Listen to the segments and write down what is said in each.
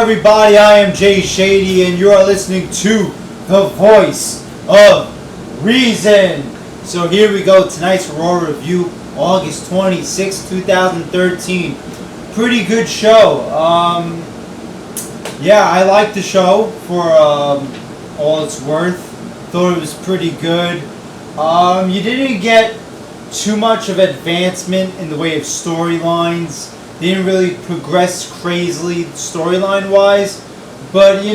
everybody? I am Jay Shady, and you are listening to the Voice of Reason. So here we go. Tonight's Raw review, August 26, 2013. Pretty good show. Yeah, I liked the show for all it's worth. Thought it was pretty good. You didn't get too much of advancement in the way of storylines. They didn't really progress crazily storyline-wise, but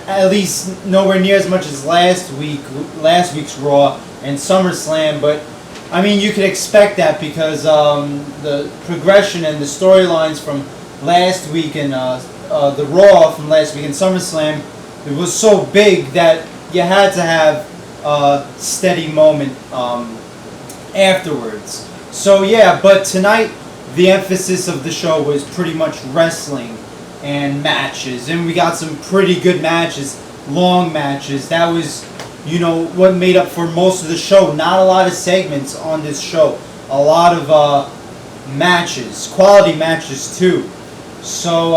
at least nowhere near as much as last week's Raw and SummerSlam. But I mean, you could expect that because the progression and the storylines from last week and the Raw from last week and SummerSlam, it was so big that you had to have a steady moment afterwards. So yeah, but tonight the emphasis of the show was pretty much wrestling and matches, and we got some pretty good matches, long matches. That was, what made up for most of the show. Not a lot of segments on this show. A lot of matches, quality matches too. So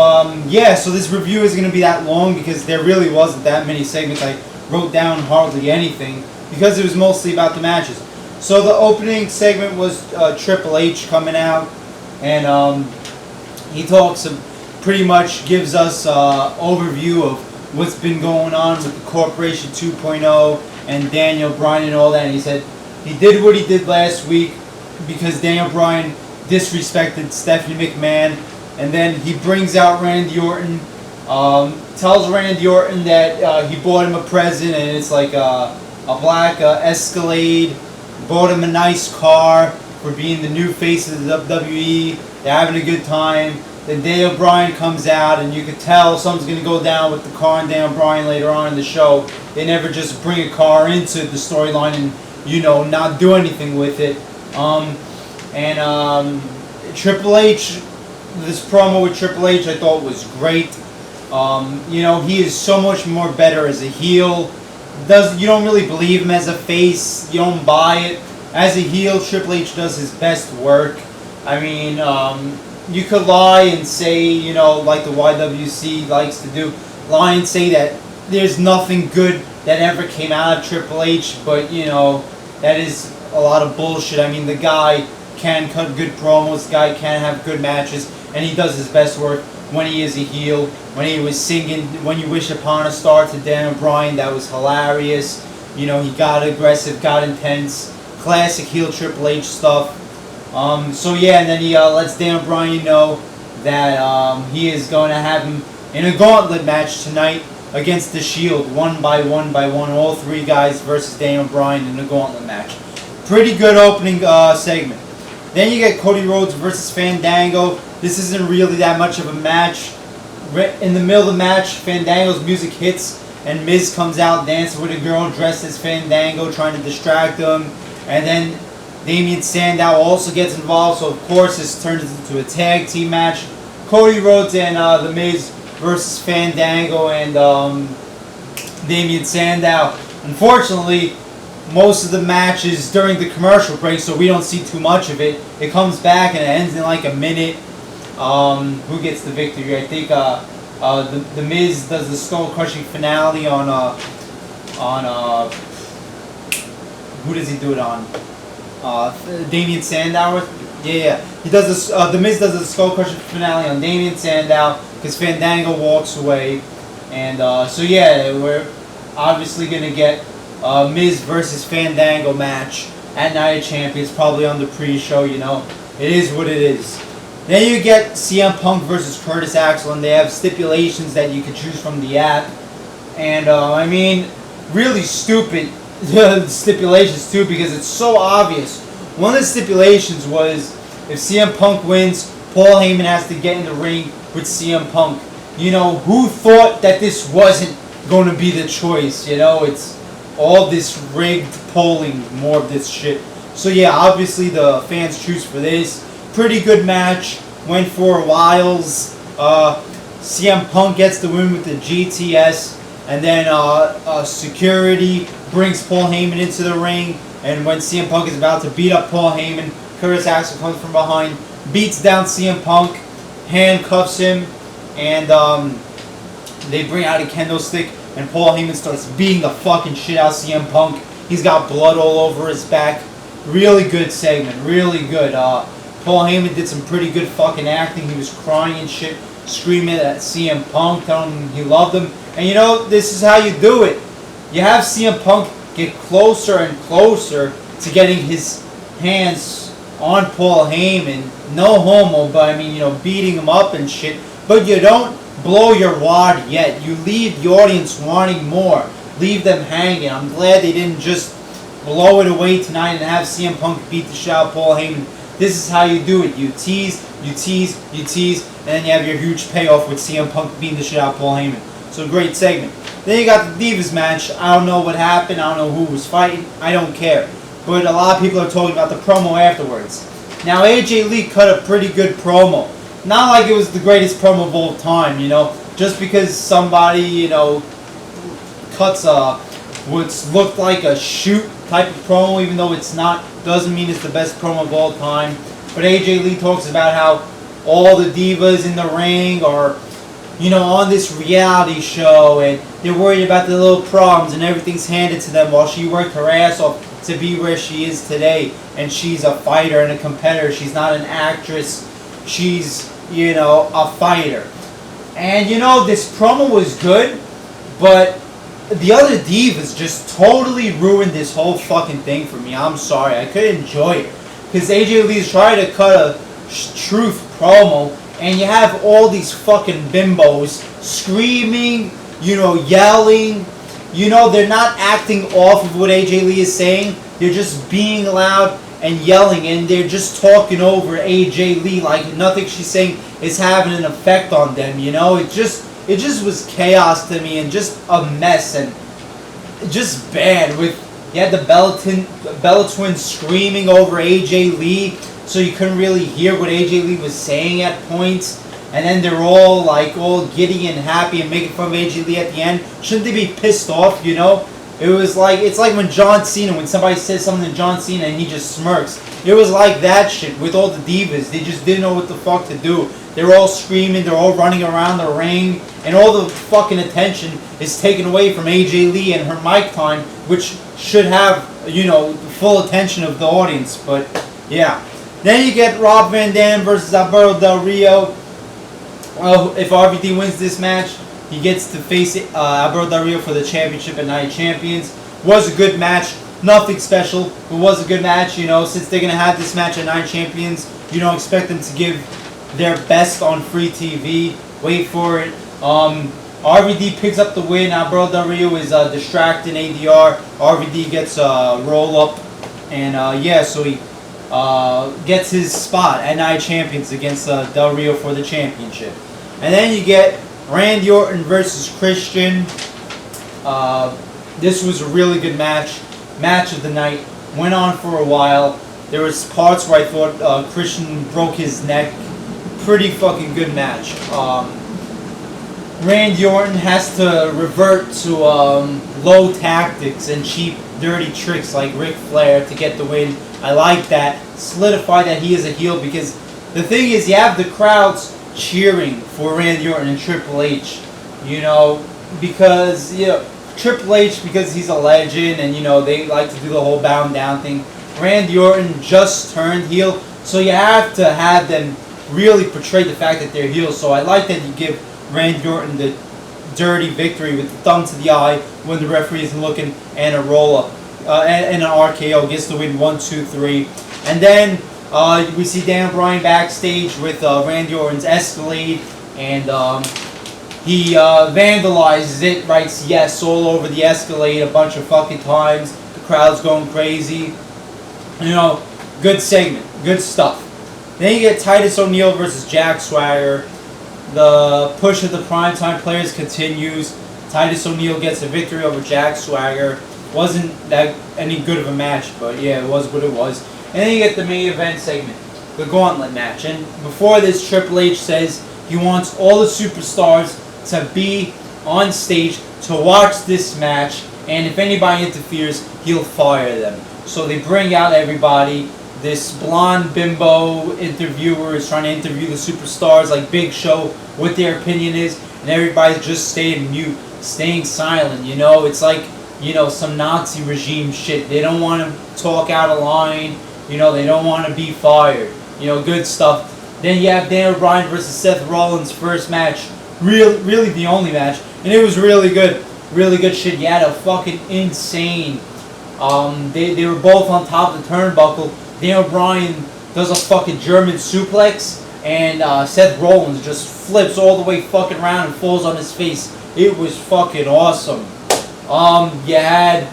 so this review isn't going to be that long because there really wasn't that many segments. I wrote down hardly anything because it was mostly about the matches. So the opening segment was Triple H coming out, and he talks, pretty much gives us an overview of what's been going on with the Corporation 2.0 and Daniel Bryan and all that. And he said he did what he did last week because Daniel Bryan disrespected Stephanie McMahon, and then he brings out Randy Orton, tells Randy Orton that he bought him a present, and it's like a black Escalade, bought him a nice car for being the new face of the WWE. They're having a good time. Then Daniel Bryan comes out, and you could tell something's going to go down with the car and Daniel Bryan later on in the show. They never just bring a car into the storyline and, not do anything with it. Triple H, this promo with Triple H I thought was great. He is so much more better as a heel. You don't really believe him as a face. You don't buy it. As a heel, Triple H does his best work. I mean, you could lie and say, like the YWC likes to do, lie and say that there's nothing good that ever came out of Triple H, but, that is a lot of bullshit. I mean, the guy can cut good promos, the guy can have good matches, and he does his best work when he is a heel. When he was singing When You Wish Upon a Star to Daniel Bryan, that was hilarious. He got aggressive, got intense. Classic heel Triple H stuff. And then he lets Daniel Bryan know that he is going to have him in a gauntlet match tonight against The Shield, one by one, all three guys versus Daniel Bryan in a gauntlet match. Pretty good opening segment. Then you get Cody Rhodes versus Fandango. This isn't really that much of a match. In the middle of the match, Fandango's music hits, and Miz comes out dancing with a girl dressed as Fandango, trying to distract him. And then Damien Sandow also gets involved, so of course this turns into a tag team match. Cody Rhodes and The Miz versus Fandango and Damien Sandow. Unfortunately, most of the match is during the commercial break, so we don't see too much of it. It comes back and it ends in like a minute. Who gets the victory? I think the Miz does the skull crushing finale on who does he do it on? Damien Sandow. Yeah. He does this. The Miz does the skull crushing finale on Damien Sandow because Fandango walks away, and we're obviously gonna get Miz versus Fandango match at Night of Champions, probably on the pre-show. It is what it is. Then you get CM Punk versus Curtis Axel, and they have stipulations that you can choose from the app. And really stupid stipulations too, because it's so obvious. One of the stipulations was if CM Punk wins, Paul Heyman has to get in the ring with CM Punk. Who thought that this wasn't going to be the choice? It's all this rigged polling, more of this shit. So yeah, obviously the fans choose for this. Pretty good match, went for whiles. CM Punk gets the win with the GTS, and then security brings Paul Heyman into the ring, and when CM Punk is about to beat up Paul Heyman, Curtis Axel comes from behind, beats down CM Punk, handcuffs him, and they bring out a kendo stick, and Paul Heyman starts beating the fucking shit out of CM Punk. He's got blood all over his back. Really good segment, really good. Paul Heyman did some pretty good fucking acting. He was crying and shit, screaming at CM Punk, telling him he loved him. And you know, this is how you do it. You have CM Punk get closer and closer to getting his hands on Paul Heyman. No homo, but I mean, you know, beating him up and shit. But you don't blow your wad yet. You leave the audience wanting more. Leave them hanging. I'm glad they didn't just blow it away tonight and have CM Punk beat the shit out of Paul Heyman. This is how you do it. You tease, you tease, you tease, and then you have your huge payoff with CM Punk beating the shit out of Paul Heyman. So great segment. Then you got the Divas match. I don't know what happened. I don't know who was fighting. I don't care. But a lot of people are talking about the promo afterwards. Now AJ Lee cut a pretty good promo. Not like it was the greatest promo of all time, you know. Just because somebody, you know, cuts what looked like a shoot type of promo, even though it's not, doesn't mean it's the best promo of all time. But AJ Lee talks about how all the divas in the ring are, you know, on this reality show, and they're worried about the little problems, and everything's handed to them while she worked her ass off to be where she is today. And she's a fighter and a competitor. She's not an actress. She's, you know, a fighter. And, you know, this promo was good, but the other divas just totally ruined this whole fucking thing for me. I'm sorry. I couldn't enjoy it. Because AJ Lee's trying to cut a truth promo, and you have all these fucking bimbos screaming, you know, yelling. You know, they're not acting off of what AJ Lee is saying. They're just being loud and yelling, and they're just talking over AJ Lee like nothing she's saying is having an effect on them, you know? It just was chaos to me, and just a mess, and just bad. With you had the Bella Twins screaming over AJ Lee, so you couldn't really hear what AJ Lee was saying at points. And then they're all like all giddy and happy and making fun of AJ Lee at the end. Shouldn't they be pissed off, you know? It was like, it's like when John Cena, when somebody says something to John Cena and he just smirks. It was like that shit with all the divas. They just didn't know what the fuck to do. They're all screaming, they're all running around the ring, and all the fucking attention is taken away from AJ Lee and her mic time, which should have, you know, the full attention of the audience. But yeah. Then you get Rob Van Dam versus Alberto Del Rio. If RVD wins this match, he gets to face Alberto Del Rio for the championship at Night of Champions. Was a good match. Nothing special, but was a good match. You know, since they're going to have this match at Night of Champions, you don't expect them to give their best on free TV. Wait for it. RVD picks up the win. Alberto Del Rio is distracting ADR. RVD gets a roll-up. And yeah, so he gets his spot at Night of Champions against Del Rio for the championship. And then you get Randy Orton versus Christian. This was a really good match. Match of the night. Went on for a while. There was parts where I thought Christian broke his neck. Pretty fucking good match. Randy Orton has to revert to low tactics and cheap, dirty tricks like Ric Flair to get the win. I like that. Solidify that he is a heel, because the thing is, you have the crowds cheering for Randy Orton and Triple H. You know, because, you know, Triple H, because he's a legend, and, you know, they like to do the whole bound down thing. Randy Orton just turned heel, so you have to have them really portray the fact that they're heels. So I like that you give Randy Orton the dirty victory with the thumb to the eye when the referee isn't looking, and a roll-up. And an RKO, gets the win 1-2-3. And then we see Dan Bryan backstage with Randy Orton's Escalade, and he vandalizes it, writes yes all over the Escalade a bunch of fucking times. The crowd's going crazy. You know, good segment, good stuff. Then you get Titus O'Neil versus Jack Swagger. The push of the primetime players continues. Titus O'Neil gets a victory over Jack Swagger. Wasn't that any good of a match, but yeah, it was what it was. And then you get the main event segment, the gauntlet match. And before this, Triple H says he wants all the superstars to be on stage to watch this match, and if anybody interferes, he'll fire them. So they bring out everybody. this blonde bimbo interviewer is trying to interview the superstars like Big Show, what their opinion is, and everybody's just staying mute, staying silent. You know, it's like, you know, some Nazi regime shit. They don't want to talk out of line. You know, they don't want to be fired. You know, good stuff. Then you have Daniel Bryan versus Seth Rollins' first match. Really the only match. And it was really good. Really good shit. You had a fucking insane. They were both on top of the turnbuckle. Daniel Bryan does a fucking German suplex. And Seth Rollins just flips all the way fucking around and falls on his face. It was fucking awesome. You had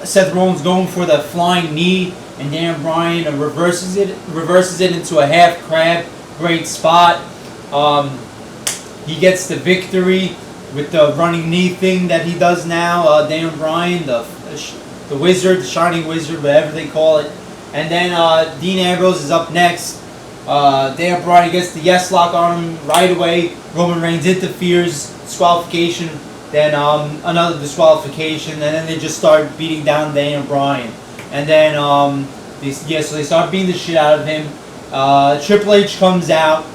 Seth Rollins going for the flying knee, and Daniel Bryan reverses it into a half crab. Great spot. He gets the victory with the running knee thing that he does now. Daniel Bryan, the wizard, the shining wizard, whatever they call it. And then Dean Ambrose is up next. Daniel Bryan gets the yes lock on him right away. Roman Reigns interferes, disqualification. Then another disqualification, and then they just start beating down Daniel Bryan. And then so they start beating the shit out of him. Triple H comes out.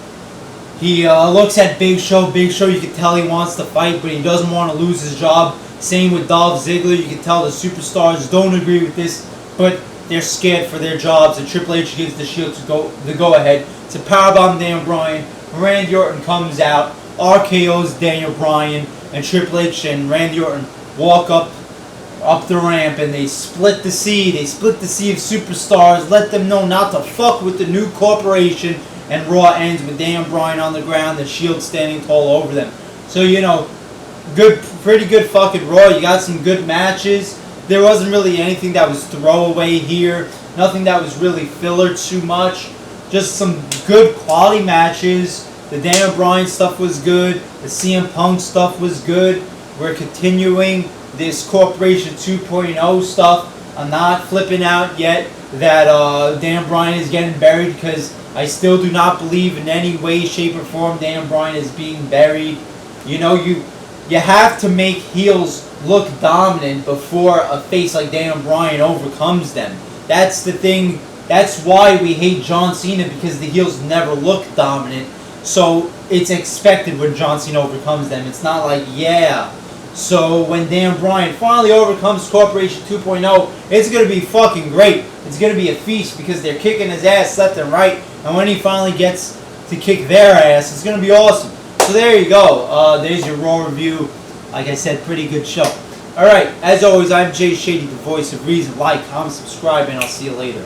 He looks at Big Show. Big Show, you can tell he wants to fight, but he doesn't want to lose his job. Same with Dolph Ziggler. You can tell the superstars don't agree with this, but they're scared for their jobs. And Triple H gives the Shield the go ahead to powerbomb Daniel Bryan. Randy Orton comes out, RKO's Daniel Bryan, and Triple H and Randy Orton walk up the ramp, and they split the sea. They split the sea of superstars. Let them know not to fuck with the new corporation. And Raw ends with Daniel Bryan on the ground, the Shield standing tall over them. So, you know, pretty good fucking Raw. You got some good matches. There wasn't really anything that was throwaway here. Nothing that was really filler too much. Just some good quality matches. The Daniel Bryan stuff was good. The CM Punk stuff was good. We're continuing this Corporation 2.0 stuff. I'm not flipping out yet that Daniel Bryan is getting buried, because I still do not believe in any way, shape, or form Daniel Bryan is being buried. You know, you have to make heels look dominant before a face like Daniel Bryan overcomes them. That's the thing. That's why we hate John Cena, because the heels never look dominant. So it's expected when John Cena overcomes them. It's not like, yeah. So when Daniel Bryan finally overcomes Corporation 2.0, it's going to be fucking great. It's going to be a feast, because they're kicking his ass left and right. And when he finally gets to kick their ass, it's going to be awesome. So there you go. There's your Raw review. Like I said, pretty good show. Alright, as always, I'm Jay Shady, the voice of reason. Like, comment, subscribe, and I'll see you later.